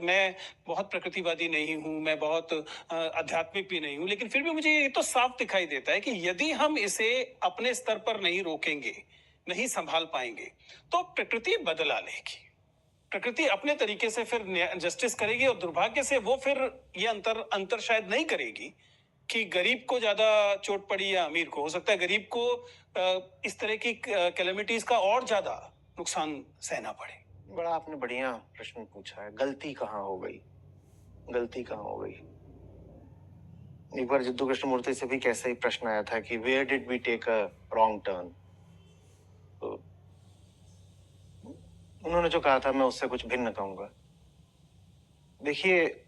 मैं बहुत प्रकृतिवादी नहीं हूँ, मैं बहुत आध्यात्मिक भी नहीं हूँ, लेकिन फिर भी मुझे ये तो साफ दिखाई देता है कि यदि हम इसे अपने स्तर पर नहीं रोकेंगे, नहीं संभाल पाएंगे, तो प्रकृति बदला लेगी। प्रकृति अपने तरीके से फिर जस्टिस करेगी और दुर्भाग्य से वो फिर ये अंतर अंतर शायद नहीं करेगी कि गरीब को ज्यादा चोट पड़ी या अमीर को। हो सकता है गरीब को इस तरह की कैलेमिटीज का और ज्यादा नुकसान सहना पड़े। बड़ा आपने बढ़िया प्रश्न पूछा है। गलती कहाँ हो गई? गलती कहाँ हो गई? एक बार जिद्दू कृष्णमूर्ति से भी कैसे ही प्रश्न आया था कि where did we take a wrong turn. तो उन्होंने जो कहा था मैं उससे कुछ भिन्न कहूंगा। देखिए,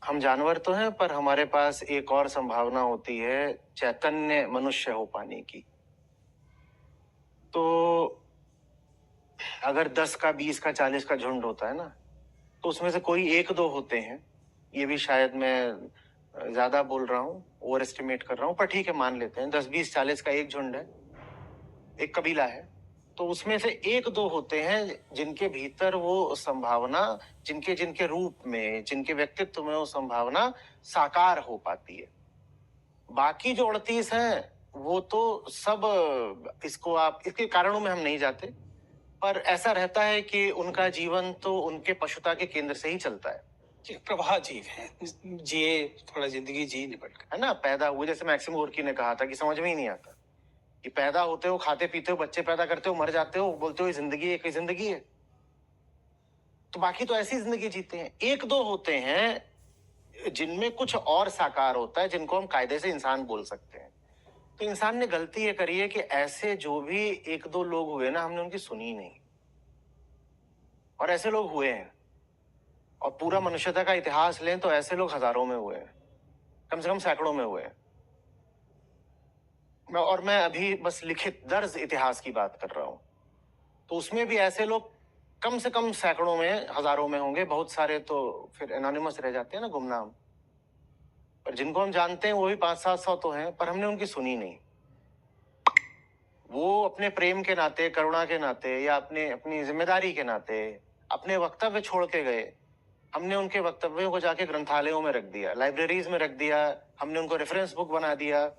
हम जानवर तो हैं, पर हमारे पास एक और संभावना होती है चैतन्य मनुष्य हो पाने की। तो अगर 10 का, 20 का, 40 का झुंड होता है ना, तो उसमें से कोई एक दो होते हैं। ये भी शायद मैं ज्यादा बोल रहा हूँ, ओवर एस्टिमेट कर रहा हूँ, पर ठीक है, मान लेते हैं 10, 20, 40 का एक झुंड है, एक कबीला है। तो उसमें से एक दो होते हैं जिनके भीतर वो संभावना, जिनके जिनके रूप में, जिनके व्यक्तित्व में वो संभावना साकार हो पाती है। बाकी जो 38 हैं, वो तो सब, इसको आप इसके कारणों में हम नहीं जाते, पर ऐसा रहता है कि उनका जीवन तो उनके पशुता के केंद्र से ही चलता है। प्रवाह जीव है, जिए थोड़ा, जिंदगी जी निपट कर, है ना? पैदा हुए, जैसे मैक्सिम गोर्की ने कहा था कि समझ में ही नहीं आता कि पैदा होते हो, खाते पीते हो, बच्चे पैदा करते हो, मर जाते हो, बोलते हो ये जिंदगी है, कोई जिंदगी है? तो बाकी तो ऐसी जिंदगी जीते हैं। एक दो होते हैं जिनमें कुछ और साकार होता है, जिनको हम कायदे से इंसान बोल सकते हैं। तो इंसान ने गलती ये करी है कि ऐसे जो भी एक दो लोग हुए ना, हमने उनकी सुनी नहीं। और ऐसे लोग हुए हैं, और पूरा मनुष्यता का इतिहास लें तो ऐसे लोग हजारों में हुए हैं, कम से कम सैकड़ों में हुए हैं। और मैं अभी बस लिखित दर्ज इतिहास की बात कर रहा हूं, तो उसमें भी ऐसे लोग कम से कम सैकड़ों में, हजारों में होंगे। बहुत सारे तो फिर एनोनिमस रह जाते हैं ना, गुमनाम। पर जिनको हम जानते हैं वो भी 500-700 तो हैं, पर हमने उनकी सुनी नहीं। वो अपने प्रेम के नाते, करुणा के नाते, या अपने अपनी जिम्मेदारी के नाते अपने वक्तव्य छोड़ के गए। हमने उनके वक्तव्यों को जाके ग्रंथालयों में रख दिया, लाइब्रेरीज में रख दिया, हमने उनको रेफरेंस बुक बना दिया,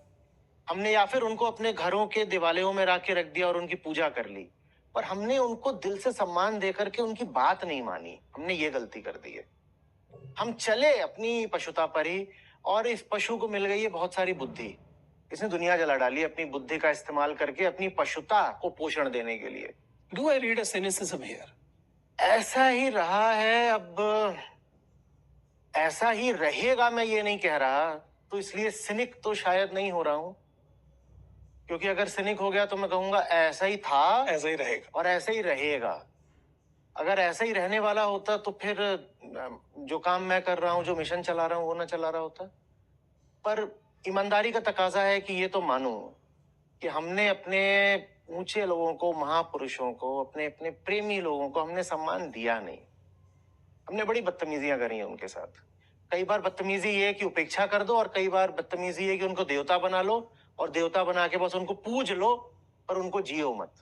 हमने या फिर उनको अपने घरों के दिवालयों में रख दिया और उनकी पूजा कर ली। पर हमने उनको दिल से सम्मान देकर के उनकी बात नहीं मानी। हमने ये गलती कर दी है। हम चले अपनी पशुता पर ही, और इस पशु को मिल गई है बहुत सारी बुद्धि। इसने दुनिया जला डाली अपनी बुद्धि का इस्तेमाल करके अपनी पशुता को पोषण देने के लिए। Do I read a cynicism here? ऐसा ही रहा है, अब ऐसा ही रहेगा, मैं ये नहीं कह रहा। तो इसलिए सिनिक तो शायद नहीं हो रहा हूं, क्योंकि अगर सिनिक हो गया तो मैं कहूंगा ऐसा ही था, ऐसा ही रहेगा। और ऐसा ही रहेगा। अगर ऐसा ही रहने वाला होता तो फिर जो काम मैं कर रहा हूं, जो मिशन चला रहा हूं, वो ना चला रहा होता। पर ईमानदारी का तकाजा है कि ये तो मानूं कि हमने अपने ऊंचे लोगों को, महापुरुषों को, अपने अपने प्रेमी लोगों को हमने सम्मान दिया नहीं। हमने बड़ी बदतमीजियां करी हैं उनके साथ। कई बार बदतमीजी ये कि उपेक्षा कर दो, और कई बार बदतमीजी ये कि उनको देवता बना लो, और देवता बना के बस उनको पूज लो, पर उनको जियो मत।